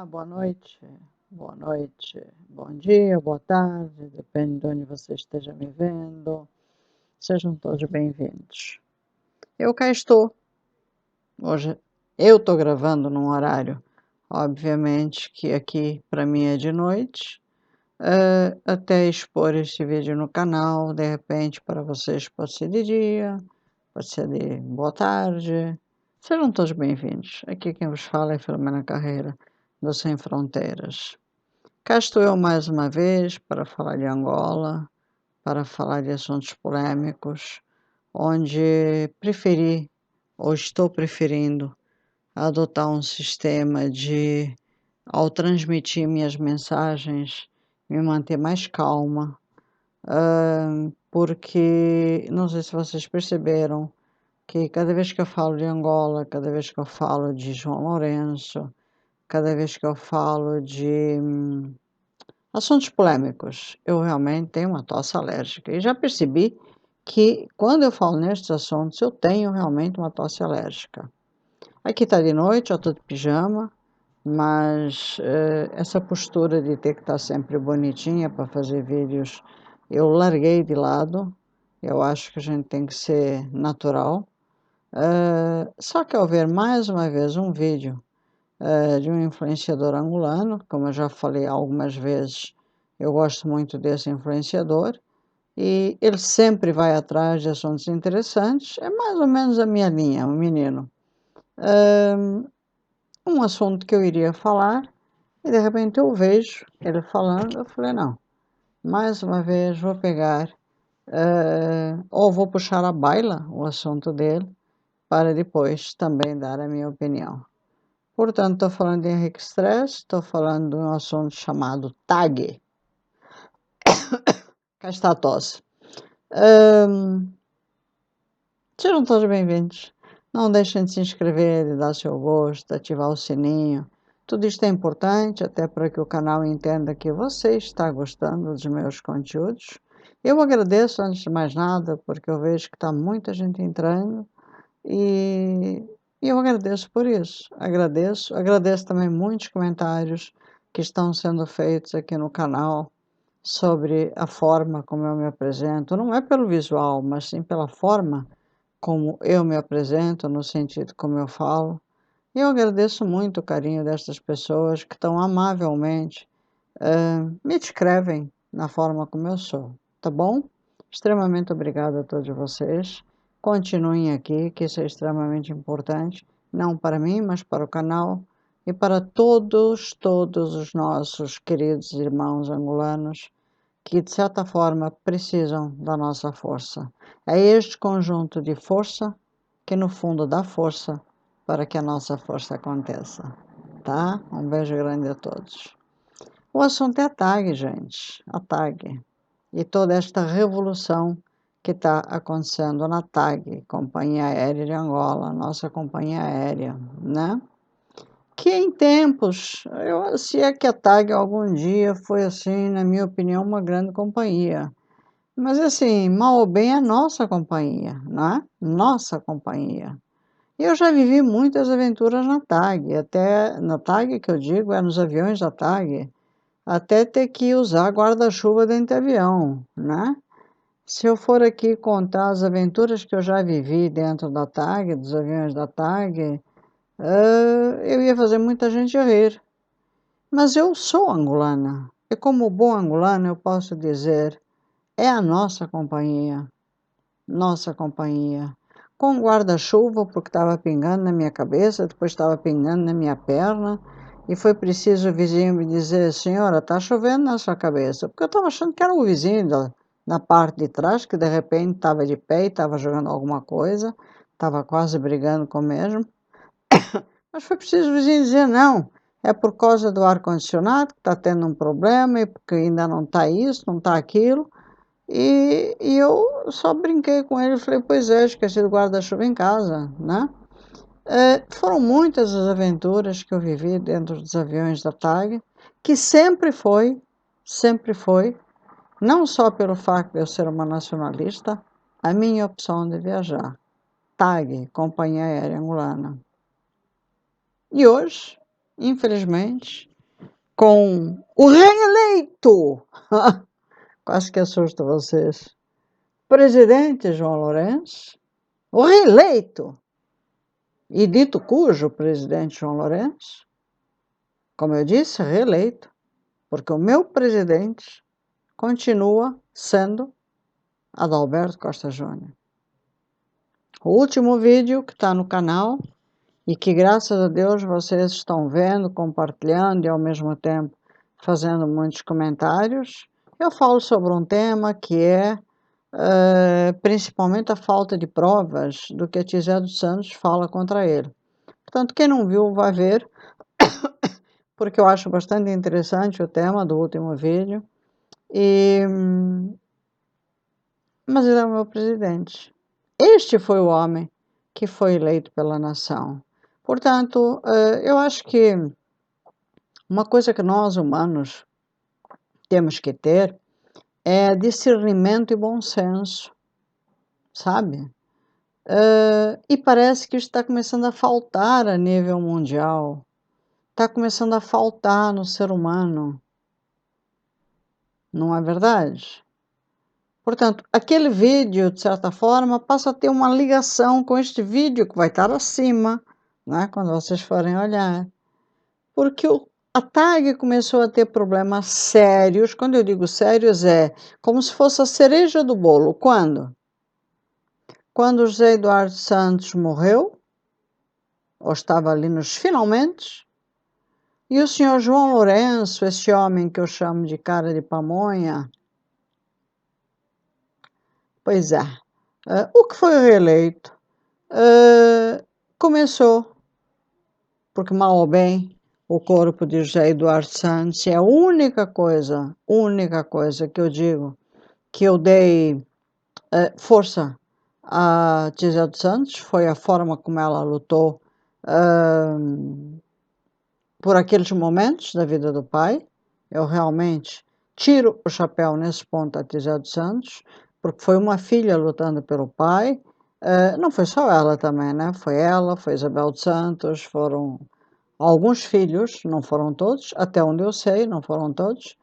boa noite, bom dia, boa tarde, depende de onde você esteja me vendo. Sejam todos bem-vindos. Eu cá estou. Hoje eu estou gravando num horário, obviamente que aqui para mim é de noite, até expor este vídeo no canal, de repente para vocês pode ser de dia, pode ser de boa tarde. Sejam todos bem-vindos. Aqui quem vos fala é Filomena Carreira, do Sem Fronteiras. Cá estou eu mais uma vez para falar de Angola, para falar de assuntos polêmicos, onde preferi, ou estou preferindo, adotar um sistema de, ao transmitir minhas mensagens, me manter mais calma, porque não sei se vocês perceberam que cada vez que eu falo de Angola, cada vez que eu falo de João Lourenço, cada vez que eu falo de assuntos polêmicos, eu realmente tenho uma tosse alérgica. E já percebi que quando eu falo nestes assuntos, eu tenho realmente uma tosse alérgica. Aqui está de noite, eu estou de pijama, mas essa postura de ter que estar sempre bonitinha para fazer vídeos, eu larguei de lado. Eu acho que a gente tem que ser natural. Só que ao ver mais uma vez um vídeo de um influenciador angolano, como eu já falei algumas vezes, eu gosto muito desse influenciador, e ele sempre vai atrás de assuntos interessantes, é mais ou menos a minha linha, o menino. Um assunto que eu iria falar, e de repente eu vejo ele falando, eu falei, não, mais uma vez vou pegar, ou vou puxar a baila o assunto dele, para depois também dar a minha opinião. Portanto, estou falando de Henrique Stress, estou falando de um assunto chamado TAG. Cá está a tosse. Sejam todos bem-vindos. Não deixem de se inscrever, de dar seu gosto, de ativar o sininho. Tudo isto é importante, até para que o canal entenda que você está gostando dos meus conteúdos. Eu agradeço, antes de mais nada, porque eu vejo que está muita gente entrando e eu agradeço por isso. Agradeço também muitos comentários que estão sendo feitos aqui no canal sobre a forma como eu me apresento. Não é pelo visual, mas sim pela forma como eu me apresento, no sentido como eu falo. E eu agradeço muito o carinho destas pessoas que tão amavelmente me descrevem na forma como eu sou, tá bom? Extremamente obrigada a todos vocês. Continuem aqui, que isso é extremamente importante, não para mim, mas para o canal e para todos os nossos queridos irmãos angolanos que, de certa forma, precisam da nossa força. É este conjunto de força que, no fundo, dá força para que a nossa força aconteça, tá? Um beijo grande a todos. O assunto é a TAG, gente, a TAG. E toda esta revolução que está acontecendo na TAG, Companhia Aérea de Angola, nossa companhia aérea, né? Que em tempos, se é que a TAG algum dia foi, assim, na minha opinião, uma grande companhia. Mas, assim, mal ou bem é nossa companhia, não é? Nossa companhia. E eu já vivi muitas aventuras na TAG, até na TAG que eu digo, é nos aviões da TAG, até ter que usar guarda-chuva dentro do avião, né? Se eu for aqui contar as aventuras que eu já vivi dentro da TAG, dos aviões da TAG, eu ia fazer muita gente rir. Mas eu sou angolana, e como bom angolano eu posso dizer, é a nossa companhia. Com guarda-chuva, porque estava pingando na minha cabeça, depois estava pingando na minha perna, e foi preciso o vizinho me dizer, senhora, está chovendo na sua cabeça, porque eu estava achando que era o vizinho na parte de trás, que de repente estava de pé e estava jogando alguma coisa, estava quase brigando com o mesmo. Mas foi preciso o vizinho dizer, não, é por causa do ar-condicionado que está tendo um problema, e porque ainda não está isso, não está aquilo. E eu só brinquei com ele e falei, pois é, esqueci do guarda-chuva em casa, né? Foram muitas as aventuras que eu vivi dentro dos aviões da TAG, que sempre foi, não só pelo facto de eu ser uma nacionalista, a minha opção de viajar. TAG, Companhia Aérea Angolana. E hoje infelizmente, com o reeleito, quase que assusta vocês, presidente João Lourenço, o reeleito, e dito cujo presidente João Lourenço, como eu disse, reeleito, porque o meu presidente continua sendo Adalberto Costa Júnior. O último vídeo que está no canal e que, graças a Deus, vocês estão vendo, compartilhando e, ao mesmo tempo, fazendo muitos comentários, eu falo sobre um tema que é principalmente a falta de provas do que a Tizé dos Santos fala contra ele. Portanto, quem não viu, vai ver, porque eu acho bastante interessante o tema do último vídeo. Mas ele é o meu presidente. Este foi o homem que foi eleito pela nação. Portanto, eu acho que uma coisa que nós, humanos, temos que ter é discernimento e bom senso, sabe? E parece que isso está começando a faltar a nível mundial. Está começando a faltar no ser humano. Não é verdade? Portanto, aquele vídeo, de certa forma, passa a ter uma ligação com este vídeo que vai estar acima, né, quando vocês forem olhar. Porque a TAG começou a ter problemas sérios. Quando eu digo sérios, é como se fosse a cereja do bolo. Quando? Quando o José Eduardo Santos morreu, ou estava ali nos finalmente, e o senhor João Lourenço, esse homem que eu chamo de cara de pamonha, pois é, o que foi reeleito, começou, porque mal ou bem, o corpo de José Eduardo Santos é a única coisa que eu digo, que eu dei força a Gisele dos Santos, foi a forma como ela lutou por aqueles momentos da vida do pai. Eu realmente tiro o chapéu nesse ponto a Gisele dos Santos, porque foi uma filha lutando pelo pai. Não foi só ela também, né? Foi ela, foi Isabel dos Santos, foram alguns filhos, não foram todos, até onde eu sei, não foram todos,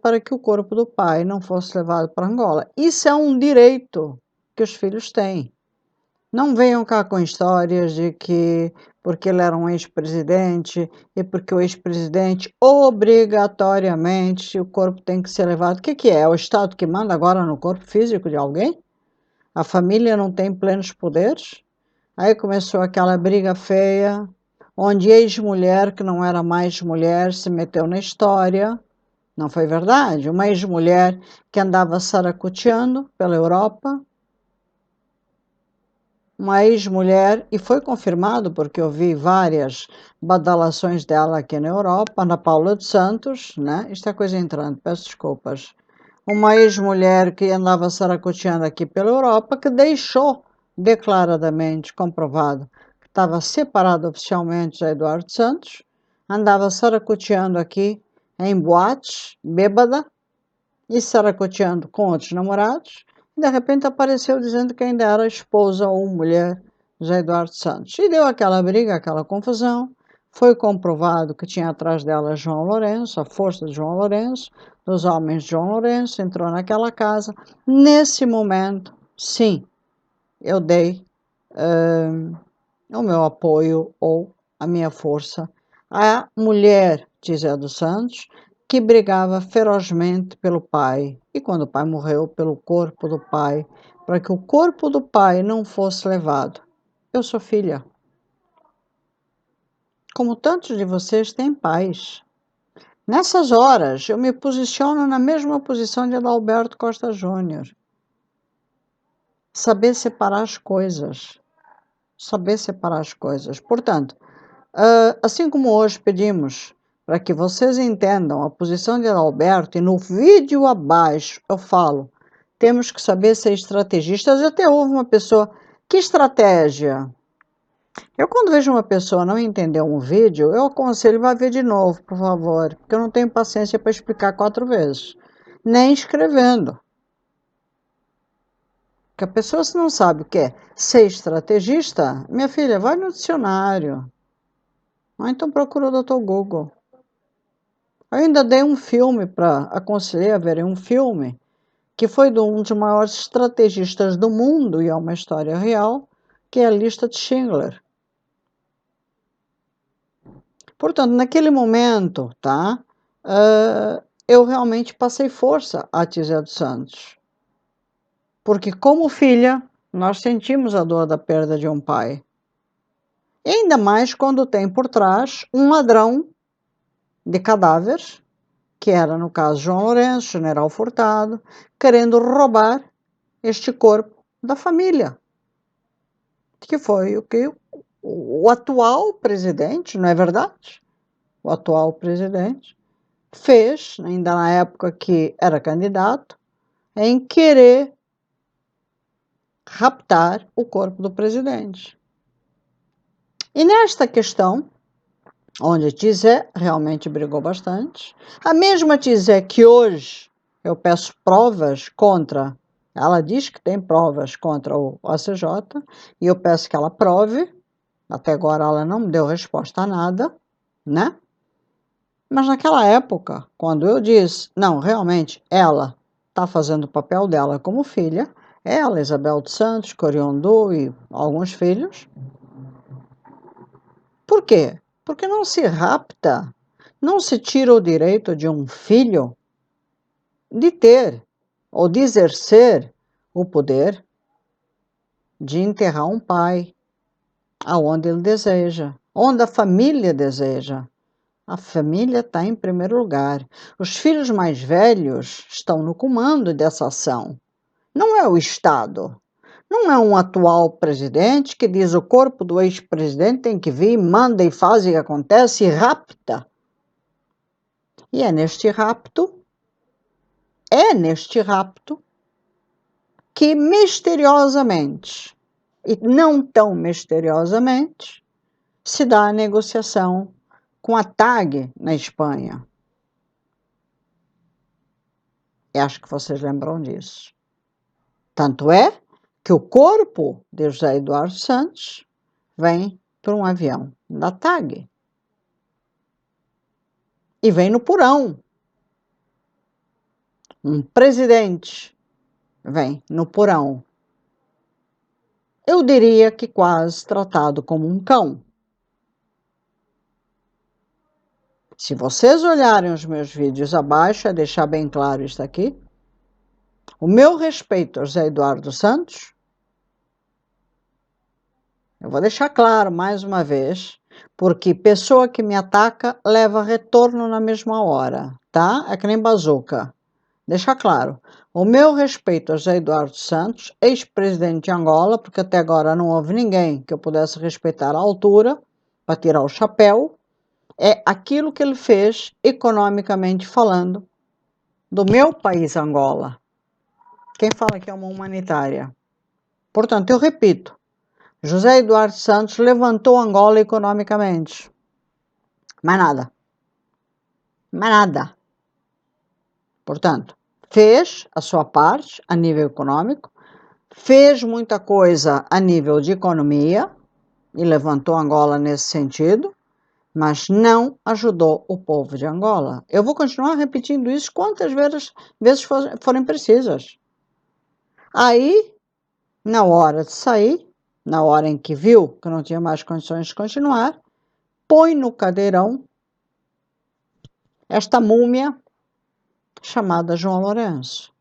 para que o corpo do pai não fosse levado para Angola. Isso é um direito que os filhos têm. Não venham cá com histórias de que porque ele era um ex-presidente e porque o ex-presidente obrigatoriamente o corpo tem que ser levado. O que é? É o Estado que manda agora no corpo físico de alguém? A família não tem plenos poderes? Aí começou aquela briga feia, onde ex-mulher, que não era mais mulher, se meteu na história. Não foi verdade? Uma ex-mulher que andava saracoteando pela Europa, uma ex-mulher, e foi confirmado porque eu vi várias badalações dela aqui na Europa, Ana Paula dos Santos, né? Isto é coisa entrando, peço desculpas. Uma ex-mulher que andava saracoteando aqui pela Europa, que deixou declaradamente comprovado que estava separado oficialmente de Eduardo Santos, andava saracoteando aqui em boates, bêbada, e saracoteando com outros namorados, e de repente apareceu dizendo que ainda era esposa ou mulher de José Eduardo Santos. E deu aquela briga, aquela confusão. Foi comprovado que tinha atrás dela João Lourenço, a força de João Lourenço, dos homens de João Lourenço, entrou naquela casa. Nesse momento, sim, eu dei o meu apoio ou a minha força à mulher de Zé dos Santos, que brigava ferozmente pelo pai, e quando o pai morreu, pelo corpo do pai, para que o corpo do pai não fosse levado. Eu sou filha. Como tantos de vocês têm pais. Nessas horas, eu me posiciono na mesma posição de Adalberto Costa Júnior. Saber separar as coisas. Saber separar as coisas. Portanto, assim como hoje pedimos para que vocês entendam a posição de Adalberto, e no vídeo abaixo eu falo, temos que saber ser estrategistas. Até houve uma pessoa, que estratégia? Eu quando vejo uma pessoa não entender um vídeo, eu aconselho, vá ver de novo, por favor, porque eu não tenho paciência para explicar 4 vezes, nem escrevendo. Porque a pessoa, se não sabe o que é ser estrategista, minha filha, vai no dicionário. Ou então procura o Dr. Google. Eu ainda dei um filme aconselhei a verem um filme que foi de um dos maiores estrategistas do mundo, e é uma história real, que é a Lista de Schindler. Portanto, naquele momento, tá? Eu realmente passei força a Tizé dos Santos. Porque, como filha, nós sentimos a dor da perda de um pai. E ainda mais quando tem por trás um ladrão de cadáveres, que era, no caso, João Lourenço, General Furtado, querendo roubar este corpo da família. Que foi o que o atual presidente, não é verdade? O atual presidente fez, ainda na época que era candidato, em querer raptar o corpo do presidente. E nesta questão, onde a Tizé realmente brigou bastante, a mesma Tizé que hoje eu peço provas contra, ela diz que tem provas contra o ACJ, e eu peço que ela prove, até agora ela não me deu resposta a nada, né? Mas naquela época, quando eu disse, não, realmente, ela está fazendo o papel dela como filha, ela, Isabel dos Santos, Coriondô e alguns filhos. Por quê? Porque não se rapta, não se tira o direito de um filho de ter ou de exercer o poder de enterrar um pai aonde ele deseja, onde a família deseja. A família está em primeiro lugar. Os filhos mais velhos estão no comando dessa ação. Não é o Estado. Não é um atual presidente que diz o corpo do ex-presidente tem que vir, manda e faz e acontece e rapta. E é neste rapto que misteriosamente, e não tão misteriosamente, se dá a negociação com a TAG na Espanha. E acho que vocês lembram disso. Tanto é que o corpo de José Eduardo Santos vem por um avião da TAG. E vem no porão. Um presidente vem no porão. Eu diria que quase tratado como um cão. Se vocês olharem os meus vídeos abaixo, é deixar bem claro isso aqui. O meu respeito a José Eduardo Santos, eu vou deixar claro mais uma vez, porque pessoa que me ataca leva retorno na mesma hora, tá? É que nem bazuca. Deixa claro. O meu respeito a José Eduardo Santos, ex-presidente de Angola, porque até agora não houve ninguém que eu pudesse respeitar à altura, para tirar o chapéu, é aquilo que ele fez, economicamente falando, do meu país, Angola. Quem fala que é uma humanitária? Portanto, eu repito, José Eduardo Santos levantou Angola economicamente. Mais nada. Mais nada. Portanto, fez a sua parte a nível econômico, fez muita coisa a nível de economia, e levantou Angola nesse sentido, mas não ajudou o povo de Angola. Eu vou continuar repetindo isso quantas vezes forem precisas. Aí, na hora de sair, na hora em que viu que não tinha mais condições de continuar, põe no cadeirão esta múmia chamada João Lourenço.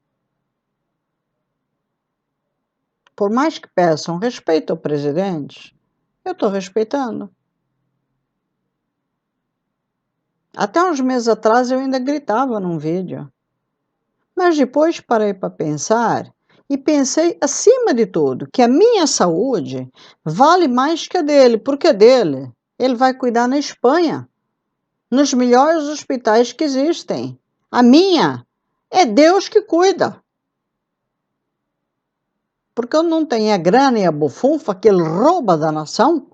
Por mais que peçam respeito ao presidente, eu estou respeitando. Até uns meses atrás eu ainda gritava num vídeo. Mas depois parei para pensar e pensei, acima de tudo, que a minha saúde vale mais que a dele, porque a dele ele vai cuidar na Espanha, nos melhores hospitais que existem. A minha é Deus que cuida. Porque eu não tenho a grana e a bufunfa que ele rouba da nação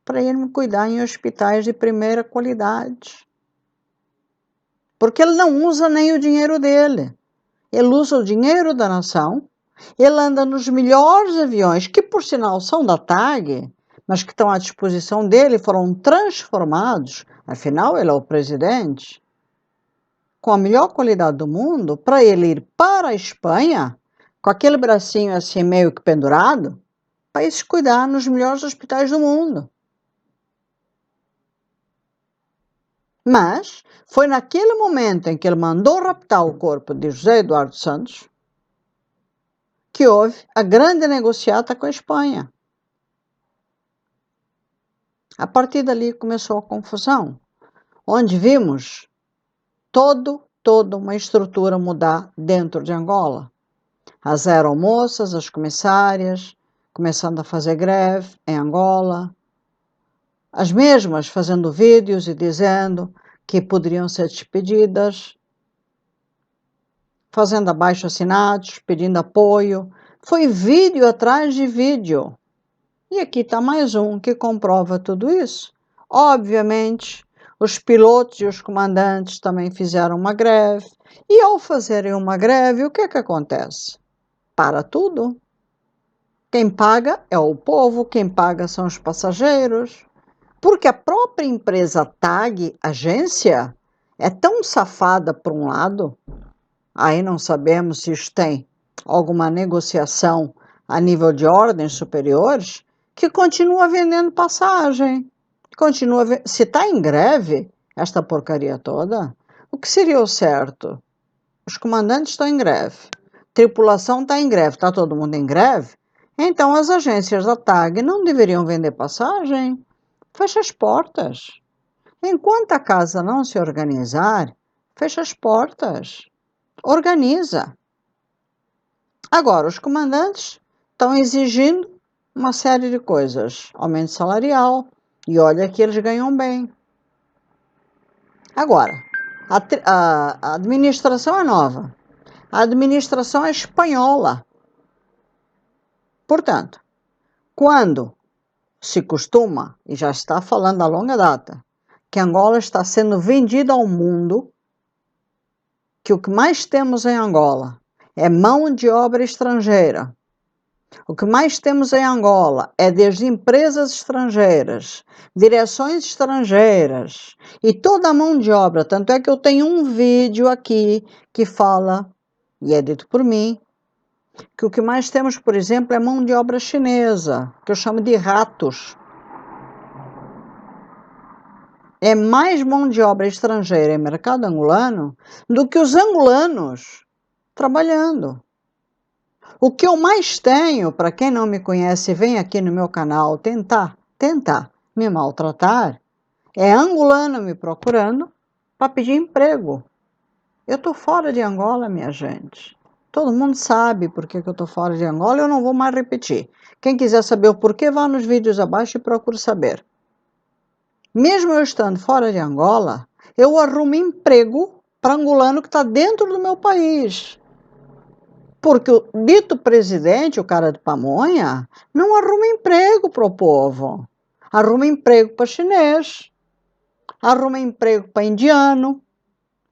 para ele me cuidar em hospitais de primeira qualidade. Porque ele não usa nem o dinheiro dele. Ele usa o dinheiro da nação, ele anda nos melhores aviões, que por sinal são da TAG, mas que estão à disposição dele foram transformados, afinal ele é o presidente, com a melhor qualidade do mundo, para ele ir para a Espanha, com aquele bracinho assim meio que pendurado, para ir se cuidar nos melhores hospitais do mundo. Mas foi naquele momento em que ele mandou raptar o corpo de José Eduardo Santos que houve a grande negociata com a Espanha. A partir dali começou a confusão, onde vimos toda uma estrutura mudar dentro de Angola. As aeromoças, as comissárias, começando a fazer greve em Angola, as mesmas fazendo vídeos e dizendo que poderiam ser despedidas, fazendo abaixo-assinados, pedindo apoio. Foi vídeo atrás de vídeo. E aqui está mais um que comprova tudo isso. Obviamente, os pilotos e os comandantes também fizeram uma greve. E ao fazerem uma greve, o que acontece? Para tudo. Quem paga é o povo, quem paga são os passageiros. Porque a própria empresa TAG, agência, é tão safada por um lado, aí não sabemos se isto tem alguma negociação a nível de ordens superiores, que continua vendendo passagem. Se está em greve, esta porcaria toda, o que seria o certo? Os comandantes estão em greve, tripulação está em greve, está todo mundo em greve, então as agências da TAG não deveriam vender passagem. Fecha as portas. Enquanto a casa não se organizar, fecha as portas. Organiza. Agora, os comandantes estão exigindo uma série de coisas. Aumento salarial, e olha que eles ganham bem. Agora, a administração é nova. A administração é espanhola. Portanto, quando se costuma, e já está falando a longa data, que Angola está sendo vendida ao mundo, que o que mais temos em Angola é mão de obra estrangeira. O que mais temos em Angola é desde empresas estrangeiras, direções estrangeiras e toda a mão de obra. Tanto é que eu tenho um vídeo aqui que fala, e é dito por mim, que o que mais temos, por exemplo, é mão de obra chinesa, que eu chamo de ratos. É mais mão de obra estrangeira em mercado angolano do que os angolanos trabalhando. O que eu mais tenho, para quem não me conhece, vem aqui no meu canal tentar me maltratar, é angolano me procurando para pedir emprego. Eu estou fora de Angola, minha gente. Todo mundo sabe por que eu estou fora de Angola e eu não vou mais repetir. Quem quiser saber o porquê, vá nos vídeos abaixo e procure saber. Mesmo eu estando fora de Angola, eu arrumo emprego para angolano que está dentro do meu país. Porque o dito presidente, o cara de pamonha, não arruma emprego para o povo. Arruma emprego para chinês, arruma emprego para indiano,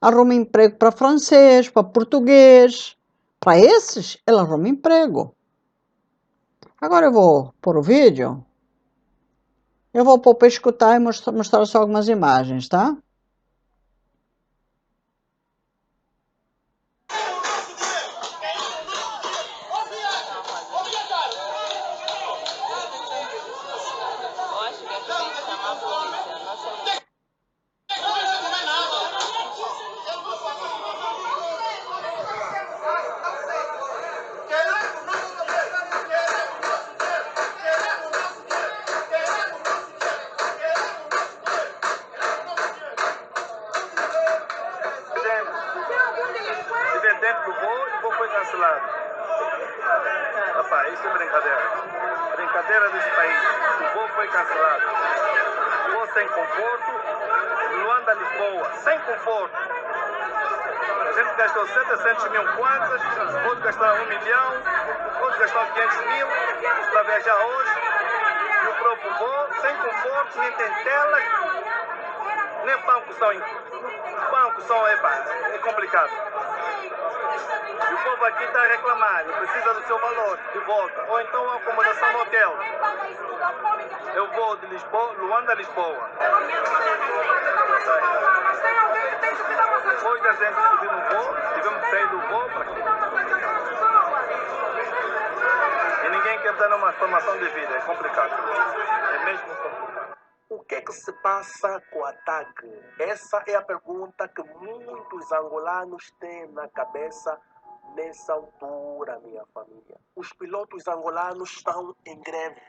arruma emprego para francês, para português. Para esses, ele arruma emprego. Agora eu vou pôr o vídeo. Eu vou pôr para escutar e mostrar só algumas imagens, tá? Estive dentro do voo e o voo foi cancelado. Rapaz, isso é brincadeira. Brincadeira desse país. O voo foi cancelado. Voo sem conforto. Luanda, Lisboa, sem conforto. A gente gastou 700 mil quantas, outros gastaram 1 milhão, outros gastaram 500 mil para viajar hoje. E o próprio voo, sem conforto, nem tem tela, nem para bancos são, é complicado. E o povo aqui está a reclamar, precisa do seu valor de volta. Ou então a acomodação no hotel. Eu vou de Lisboa, Luanda a Lisboa. Depois da gente subir no voo, tivemos que sair do voo para aqui. E ninguém quer dar uma formação de vida, é complicado. É mesmo complicado. O que é que se passa com a TAG? Essa é a pergunta que muitos angolanos têm na cabeça nessa altura, minha família. Os pilotos angolanos estão em greve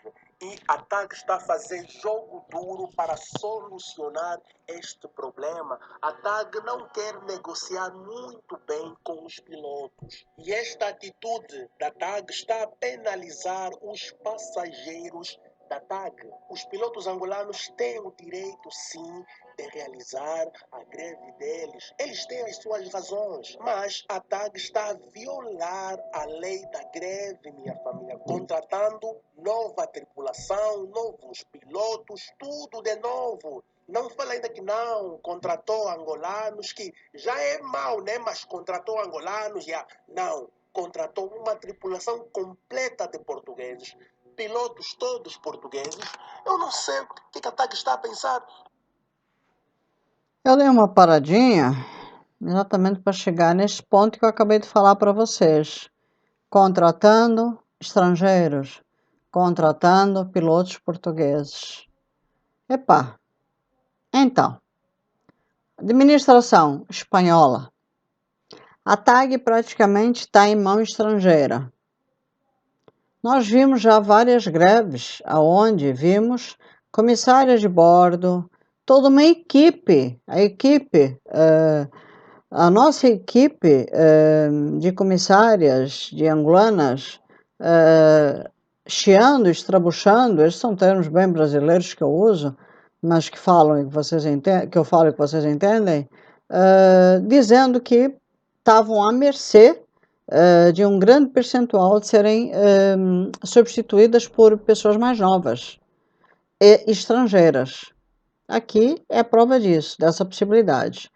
e a TAG está a fazer jogo duro para solucionar este problema. A TAG não quer negociar muito bem com os pilotos. E esta atitude da TAG está a penalizar os passageiros da TAG. Os pilotos angolanos têm o direito, sim, de realizar a greve deles. Eles têm as suas razões, mas a TAG está a violar a lei da greve, minha família, contratando nova tripulação, novos pilotos, tudo de novo. Não fala ainda que não, contratou angolanos, que já é mau, né? Mas contratou angolanos, já. Não, contratou uma tripulação completa de portugueses. Pilotos todos portugueses. Eu não sei o que a TAG está a pensar. Eu dei uma paradinha exatamente para chegar nesse ponto que eu acabei de falar para vocês. Contratando estrangeiros, contratando pilotos portugueses. Epá, então, administração espanhola. A TAG praticamente está em mão estrangeira. Nós vimos já várias greves, aonde vimos comissárias de bordo, toda uma equipe, a nossa equipe de comissárias, de angolanas, chiando, estrabuchando, esses são termos bem brasileiros que eu uso, mas que falam que vocês entendem, que eu falo e que vocês entendem, dizendo que estavam à mercê de um grande percentual de serem substituídas por pessoas mais novas e estrangeiras. Aqui é prova disso, dessa possibilidade.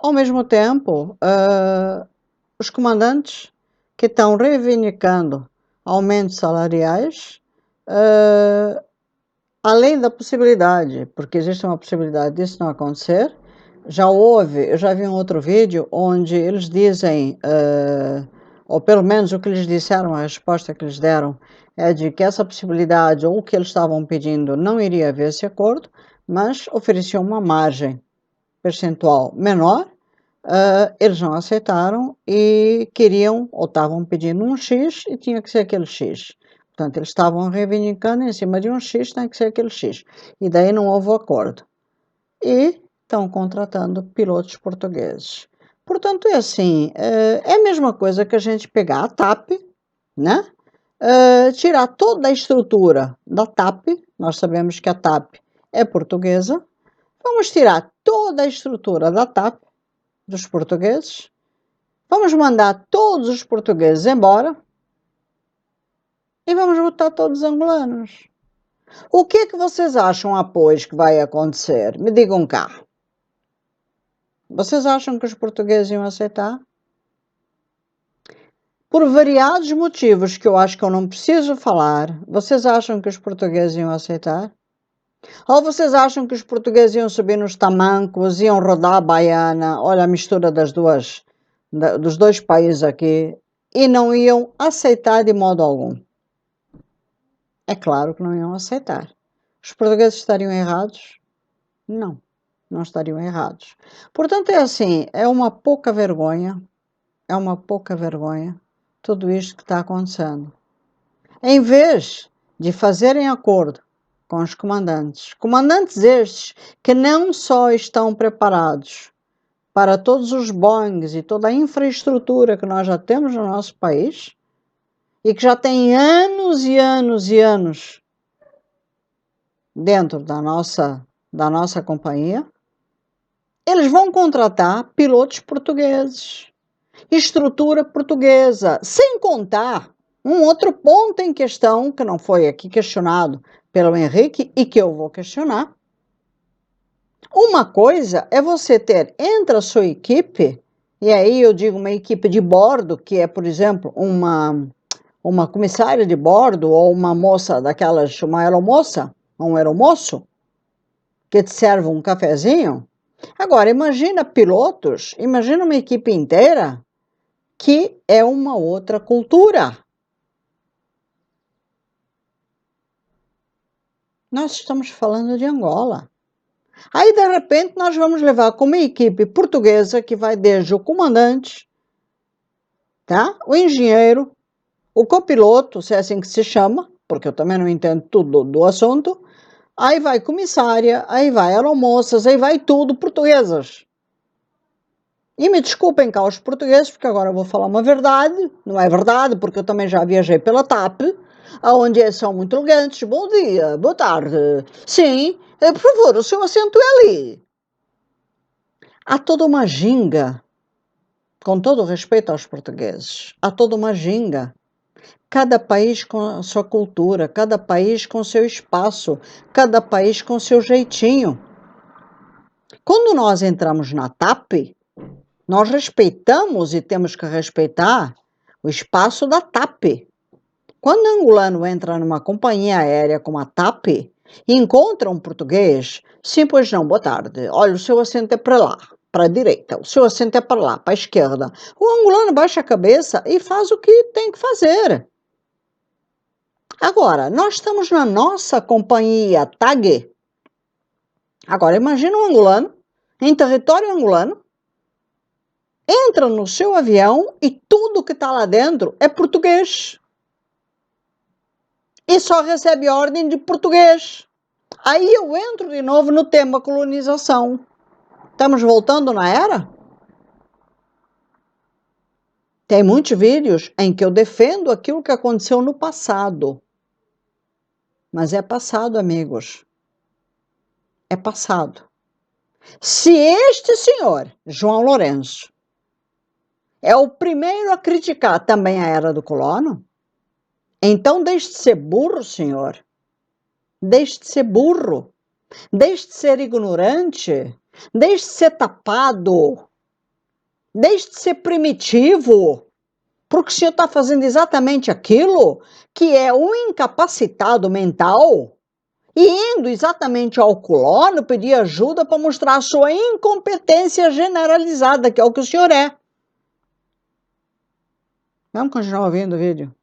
Ao mesmo tempo, os comandantes que estão reivindicando aumentos salariais, além da possibilidade, porque existe uma possibilidade disso não acontecer, eu já vi um outro vídeo onde eles dizem, ou pelo menos o que eles disseram, a resposta que eles deram, é de que essa possibilidade ou o que eles estavam pedindo não iria haver esse acordo, mas ofereciam uma margem percentual menor, eles não aceitaram e queriam, ou estavam pedindo um X e tinha que ser aquele X. Portanto, eles estavam reivindicando em cima de um X, tem que ser aquele X. E daí não houve acordo. E estão contratando pilotos portugueses. Portanto, é assim, é a mesma coisa que a gente pegar a TAP, né? Tirar toda a estrutura da TAP, nós sabemos que a TAP é portuguesa, vamos tirar toda a estrutura da TAP, dos portugueses, vamos mandar todos os portugueses embora e vamos botar todos os angolanos. O que é que vocês acham, após, que vai acontecer? Me digam cá. Vocês acham que os portugueses iam aceitar? Por variados motivos que eu acho que eu não preciso falar, vocês acham que os portugueses iam aceitar? Ou vocês acham que os portugueses iam subir nos tamancos, iam rodar a baiana, olha a mistura dos dois países aqui, e não iam aceitar de modo algum? É claro que não iam aceitar. Os portugueses estariam errados? Não, não estariam errados. Portanto, é assim, é uma pouca vergonha tudo isto que está acontecendo. Em vez de fazerem acordo com os comandantes estes que não só estão preparados para todos os Boeings e toda a infraestrutura que nós já temos no nosso país e que já tem anos e anos e anos dentro da nossa companhia, eles vão contratar pilotos portugueses, estrutura portuguesa, sem contar um outro ponto em questão que não foi aqui questionado pelo Henrique e que eu vou questionar. O uma coisa é você ter entre a sua equipe, e aí eu digo uma equipe de bordo, que é, por exemplo, uma comissária de bordo ou uma moça daquelas, uma aeromoça, um aeromoço, que te serve um cafezinho. Agora, imagina pilotos, imagina uma equipe inteira que é uma outra cultura. Nós estamos falando de Angola. Aí, de repente, nós vamos levar como equipe portuguesa, que vai desde o comandante, tá? O engenheiro, o copiloto, se é assim que se chama, porque eu também não entendo tudo do assunto. Aí vai comissária, aí vai aeromoças, aí vai tudo portuguesas. E me desculpem cá os portugueses, porque agora eu vou falar uma verdade, não é verdade, porque eu também já viajei pela TAP, onde são muito elegantes. Bom dia, boa tarde. Sim, por favor, o seu assento é ali. Há toda uma ginga, com todo o respeito aos portugueses, há toda uma ginga. Cada país com a sua cultura, cada país com o seu espaço, cada país com o seu jeitinho. Quando nós entramos na TAP, nós respeitamos e temos que respeitar o espaço da TAP. Quando o angolano entra numa companhia aérea como a TAP e encontra um português, sim, pois não, boa tarde. Olha, o seu assento é para lá, para a direita, o seu assento é para lá, para a esquerda. O angolano baixa a cabeça e faz o que tem que fazer. Agora, nós estamos na nossa companhia TAG. Agora, imagina um angolano, em território angolano, entra no seu avião e tudo que está lá dentro é português. E só recebe ordem de português. Aí eu entro de novo no tema colonização. Estamos voltando na era? Tem muitos vídeos em que eu defendo aquilo que aconteceu no passado. Mas é passado, amigos. É passado. Se este senhor, João Lourenço, é o primeiro a criticar também a era do colono, então deixe de ser burro, senhor. Deixe de ser burro. Deixe de ser ignorante. Deixe de ser tapado. Deixe de ser primitivo. Porque o senhor está fazendo exatamente aquilo que é um incapacitado mental e indo exatamente ao colono pedir ajuda para mostrar a sua incompetência generalizada, que é o que o senhor é. Vamos continuar ouvindo o vídeo.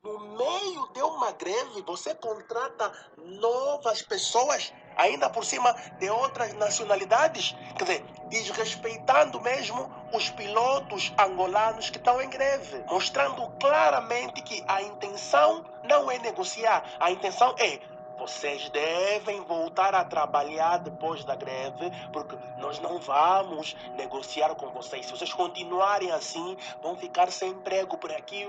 No meio de uma greve, você contrata novas pessoas, ainda por cima de outras nacionalidades, quer dizer, desrespeitando mesmo os pilotos angolanos que estão em greve, mostrando claramente que a intenção não é negociar, a intenção é: vocês devem voltar a trabalhar depois da greve, porque nós não vamos negociar com vocês. Se vocês continuarem assim, vão ficar sem emprego por aqui.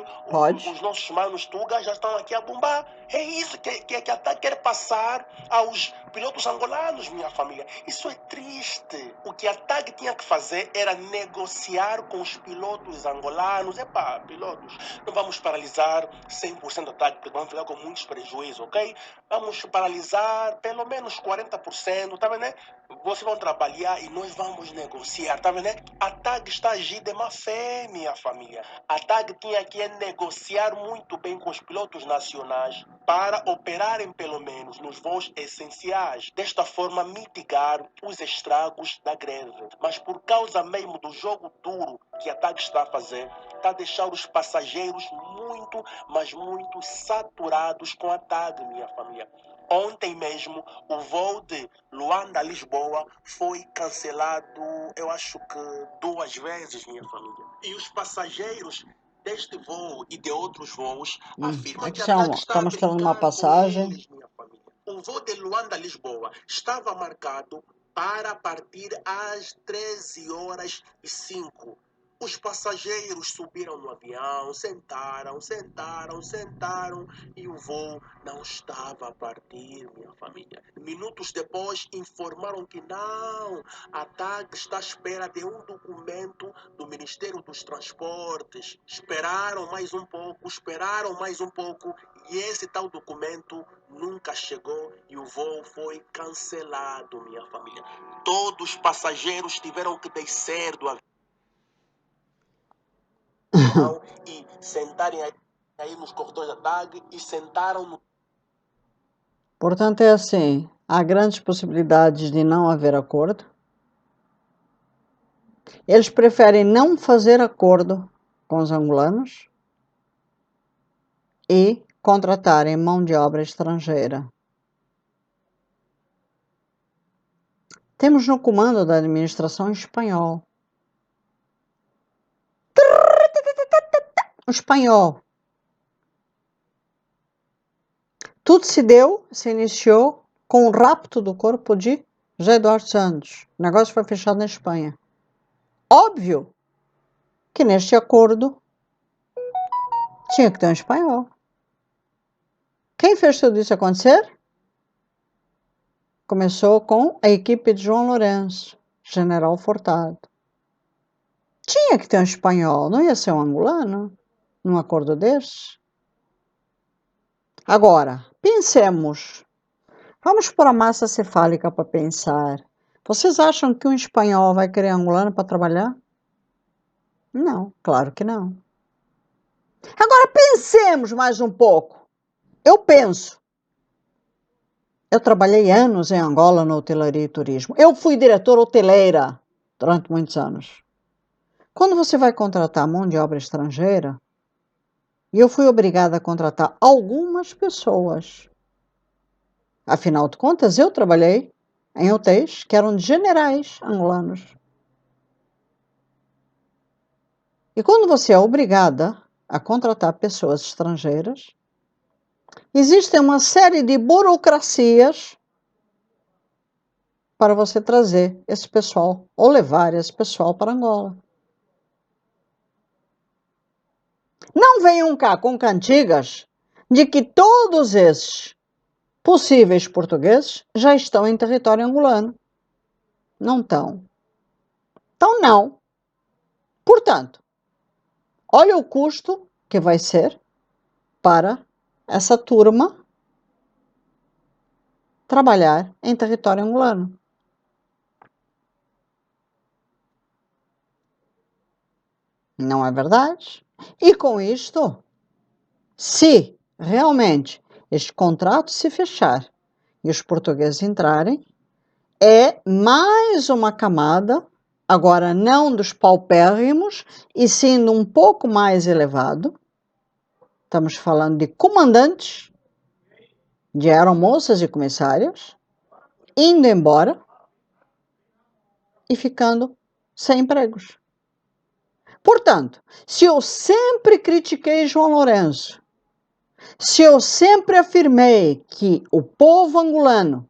Os nossos manos Tuga já estão aqui a bombar. É isso que a TAG quer passar aos pilotos angolanos, minha família. Isso é triste. O que a TAG tinha que fazer era negociar com os pilotos angolanos. Epá, pilotos, não vamos paralisar 100% da TAG, porque vamos ficar com muitos prejuízos, ok? Vamos paralisar pelo menos 40%, tá vendo, né? Vocês vão trabalhar e nós vamos negociar, tá vendo, né? A TAG está agindo de má fé, minha família. A TAG tinha que negociar muito bem com os pilotos nacionais para operarem pelo menos nos voos essenciais. Desta forma, mitigar os estragos da greve. Mas por causa mesmo do jogo duro que a TAG está a fazer, está a deixar os passageiros muito, mas muito saturados com a TAG, minha família. Ontem mesmo, o voo de Luanda a Lisboa foi cancelado, eu acho que 2 vezes, minha família. E os passageiros deste voo e de outros voos afirmam que a TAG está a mostrando uma brincar passagem. com eles, minha família. O voo de Luanda a Lisboa estava marcado para partir às 13h05. Os passageiros subiram no avião, sentaram e o voo não estava a partir, minha família. Minutos depois informaram que não, a TAG está à espera de um documento do Ministério dos Transportes. Esperaram mais um pouco e esse tal documento nunca chegou e o voo foi cancelado, minha família. Todos os passageiros tiveram que descer do avião e sentarem aí nos corredores da TAG e sentaram no... Portanto, é assim, há grandes possibilidades de não haver acordo. Eles preferem não fazer acordo com os angolanos e contratarem mão de obra estrangeira. Temos no comando da administração espanhol. O espanhol. Tudo se iniciou com o rapto do corpo de José Eduardo Santos. O negócio foi fechado na Espanha. Óbvio que neste acordo tinha que ter um espanhol. Quem fez tudo isso acontecer? Começou com a equipe de João Lourenço, General Furtado. Tinha que ter um espanhol, não ia ser um angolano num acordo desse. Agora, pensemos. Vamos pôr a massa cefálica para pensar. Vocês acham que um espanhol vai querer angolano para trabalhar? Não, claro que não. Agora pensemos mais um pouco. Eu penso. Eu trabalhei anos em Angola na hotelaria e turismo. Eu fui diretora hoteleira durante muitos anos. Quando você vai contratar mão de obra estrangeira, e eu fui obrigada a contratar algumas pessoas. Afinal de contas, eu trabalhei em hotéis que eram de generais angolanos. E quando você é obrigada a contratar pessoas estrangeiras, existem uma série de burocracias para você trazer esse pessoal ou levar esse pessoal para Angola. Não venham cá com cantigas de que todos esses possíveis portugueses já estão em território angolano. Não estão. Então, não. Portanto, olha o custo que vai ser para essa turma trabalhar em território angolano. Não é verdade? E com isto, se realmente este contrato se fechar e os portugueses entrarem, é mais uma camada, agora não dos paupérrimos, e sim de um pouco mais elevado. Estamos falando de comandantes, de aeromoças e comissárias, indo embora e ficando sem empregos. Portanto, se eu sempre critiquei João Lourenço, se eu sempre afirmei que o povo angolano,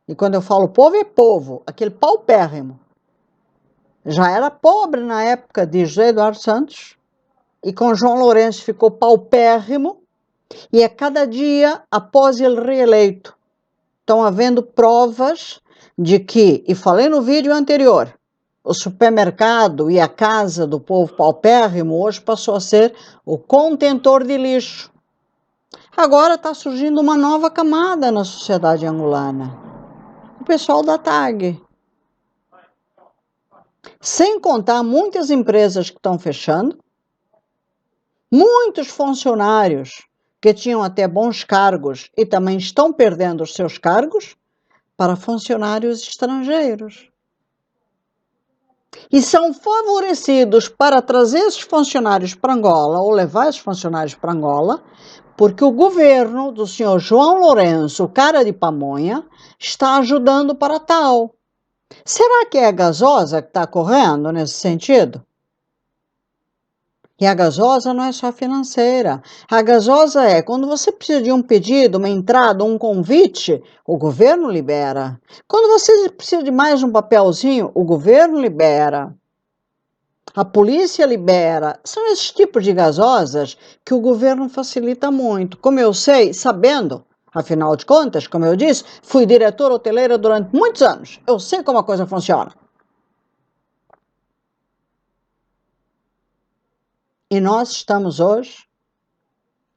e quando eu falo povo é povo, aquele paupérrimo, já era pobre na época de José Eduardo Santos, e com João Lourenço ficou paupérrimo, e a cada dia após ele reeleito, estão havendo provas de que, e falei no vídeo anterior, o supermercado e a casa do povo paupérrimo hoje passou a ser o contentor de lixo. Agora está surgindo uma nova camada na sociedade angolana. O pessoal da TAG. Sem contar muitas empresas que estão fechando, muitos funcionários que tinham até bons cargos e também estão perdendo os seus cargos para funcionários estrangeiros. E são favorecidos para trazer esses funcionários para Angola, ou levar esses funcionários para Angola, porque o governo do senhor João Lourenço, cara de pamonha, está ajudando para tal. Será que é a gasosa que está correndo nesse sentido? E a gasosa não é só financeira. A gasosa é quando você precisa de um pedido, uma entrada, um convite, o governo libera. Quando você precisa de mais um papelzinho, o governo libera. A polícia libera. São esses tipos de gasosas que o governo facilita muito. Como eu sei, sabendo, afinal de contas, como eu disse, fui diretora hoteleira durante muitos anos. Eu sei como a coisa funciona. E nós estamos hoje,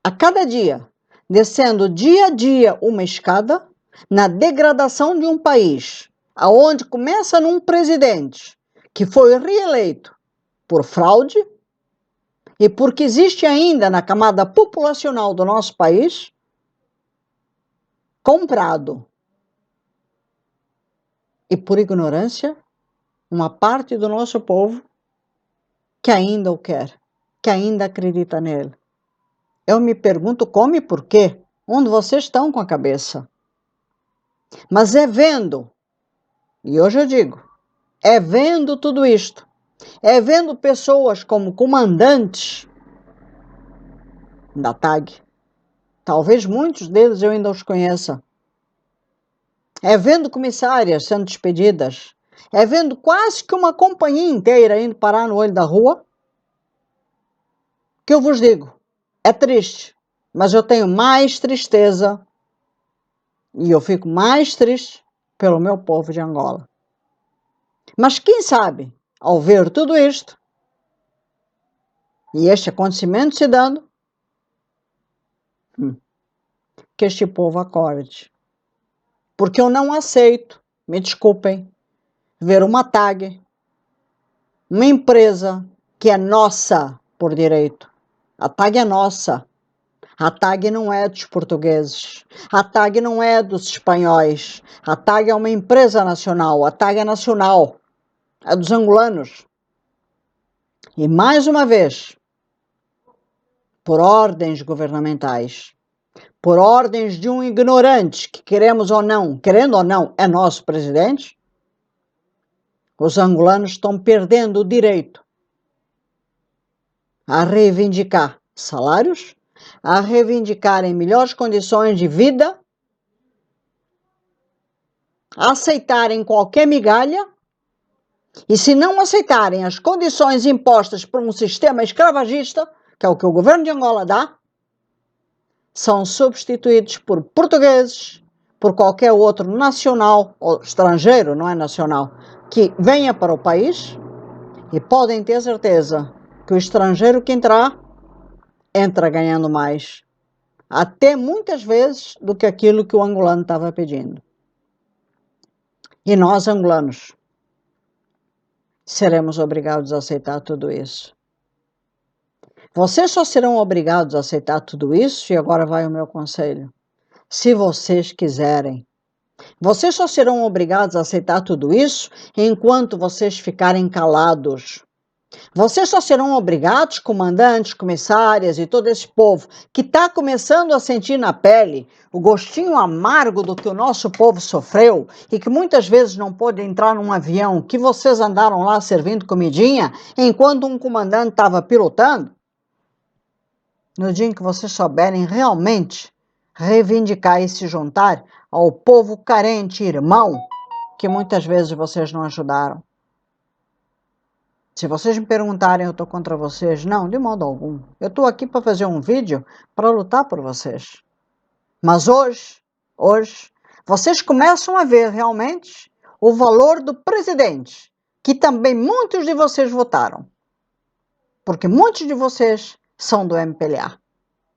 a cada dia, descendo dia a dia uma escada, na degradação de um país, aonde começa num presidente que foi reeleito por fraude e porque existe ainda na camada populacional do nosso país comprado e por ignorância uma parte do nosso povo que ainda o quer, que ainda acredita nele. Eu me pergunto como e por quê, onde vocês estão com a cabeça. Mas é vendo, e hoje eu digo, é vendo tudo isto, é vendo pessoas como comandantes da TAG, talvez muitos deles eu ainda os conheça, é vendo comissárias sendo despedidas, é vendo quase que uma companhia inteira indo parar no olho da rua, que eu vos digo, é triste, mas eu tenho mais tristeza e eu fico mais triste pelo meu povo de Angola. Mas quem sabe, ao ver tudo isto, e este acontecimento se dando, que este povo acorde. Porque eu não aceito, me desculpem, ver uma TAG, uma empresa que é nossa por direito. A TAG é nossa. A TAG não é dos portugueses. A TAG não é dos espanhóis. A TAG é uma empresa nacional. A TAG é nacional. É dos angolanos. E mais uma vez, por ordens governamentais, por ordens de um ignorante que queremos ou não, querendo ou não, é nosso presidente, os angolanos estão perdendo o direito a reivindicar salários, a reivindicarem melhores condições de vida, a aceitarem qualquer migalha, e se não aceitarem as condições impostas por um sistema escravagista, que é o que o governo de Angola dá, são substituídos por portugueses, por qualquer outro nacional, ou estrangeiro, não é nacional, que venha para o país, e podem ter certeza que o estrangeiro que entrar, entra ganhando mais, até muitas vezes do que aquilo que o angolano estava pedindo. E nós, angolanos, seremos obrigados a aceitar tudo isso. Vocês só serão obrigados a aceitar tudo isso, e agora vai o meu conselho, se vocês quiserem. Vocês só serão obrigados a aceitar tudo isso enquanto vocês ficarem calados. Vocês só serão obrigados, comandantes, comissárias e todo esse povo que está começando a sentir na pele o gostinho amargo do que o nosso povo sofreu e que muitas vezes não pôde entrar num avião que vocês andaram lá servindo comidinha enquanto um comandante estava pilotando. No dia em que vocês souberem realmente reivindicar e se juntar ao povo carente, irmão, que muitas vezes vocês não ajudaram. Se vocês me perguntarem, eu estou contra vocês? Não, de modo algum. Eu estou aqui para fazer um vídeo para lutar por vocês. Mas hoje, vocês começam a ver realmente o valor do presidente, que também muitos de vocês votaram. Porque muitos de vocês são do MPLA.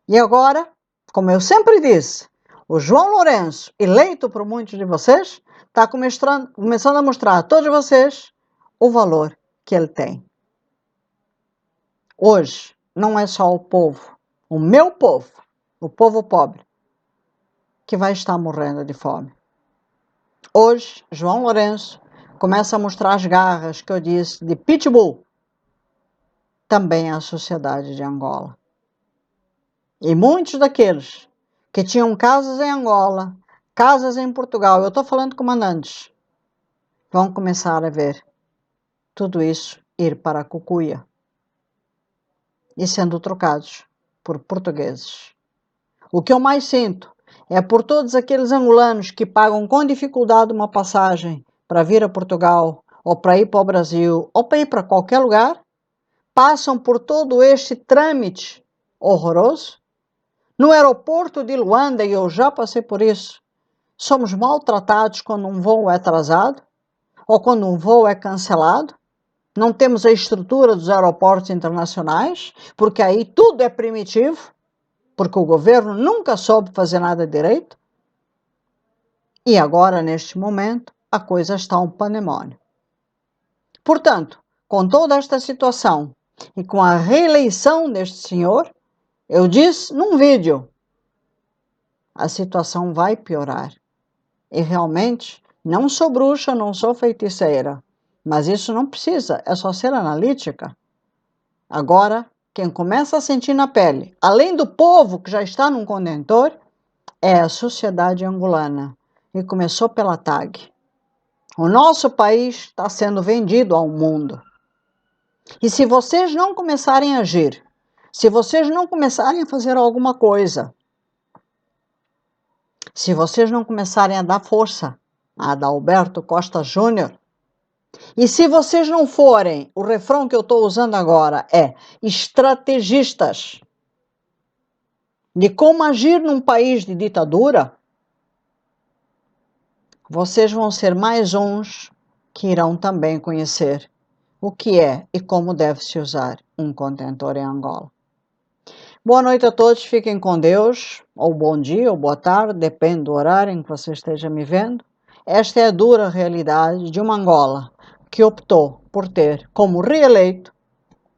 E agora, como eu sempre disse, o João Lourenço, eleito por muitos de vocês, está começando a mostrar a todos vocês o valor que ele tem. Hoje, não é só o povo, o meu povo, o povo pobre, que vai estar morrendo de fome. Hoje, João Lourenço começa a mostrar as garras que eu disse de pitbull, também à sociedade de Angola. E muitos daqueles que tinham casas em Angola, casas em Portugal, eu estou falando de comandantes, vão começar a ver tudo isso ir para a cucuia e sendo trocados por portugueses. O que eu mais sinto é por todos aqueles angolanos que pagam com dificuldade uma passagem para vir a Portugal, ou para ir para o Brasil, ou para ir para qualquer lugar, passam por todo este trâmite horroroso. No aeroporto de Luanda, e eu já passei por isso, somos maltratados quando um voo é atrasado, ou quando um voo é cancelado. Não temos a estrutura dos aeroportos internacionais, porque aí tudo é primitivo, porque o governo nunca soube fazer nada direito. E agora, neste momento, a coisa está um pandemônio. Portanto, com toda esta situação e com a reeleição deste senhor, eu disse num vídeo, a situação vai piorar. E realmente, não sou bruxa, não sou feiticeira, mas isso não precisa, é só ser analítica. Agora, quem começa a sentir na pele, além do povo que já está num contentor, é a sociedade angolana. E começou pela TAG. O nosso país está sendo vendido ao mundo. E se vocês não começarem a agir, se vocês não começarem a fazer alguma coisa, se vocês não começarem a dar força a Adalberto Costa Júnior, e se vocês não forem, o refrão que eu estou usando agora é estrategistas de como agir num país de ditadura, vocês vão ser mais uns que irão também conhecer o que é e como deve se usar um contentor em Angola. Boa noite a todos, fiquem com Deus, ou bom dia, ou boa tarde, depende do horário em que você esteja me vendo. Esta é a dura realidade de uma Angola que optou por ter como reeleito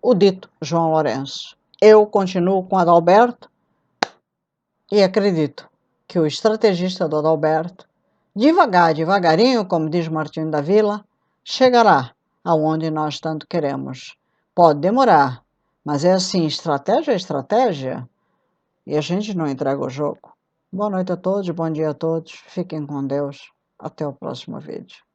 o dito João Lourenço. Eu continuo com Adalberto e acredito que o estrategista do Adalberto, devagarinho, como diz Martinho da Vila, chegará aonde nós tanto queremos. Pode demorar, mas é assim, estratégia é estratégia e a gente não entrega o jogo. Boa noite a todos, bom dia a todos, fiquem com Deus, até o próximo vídeo.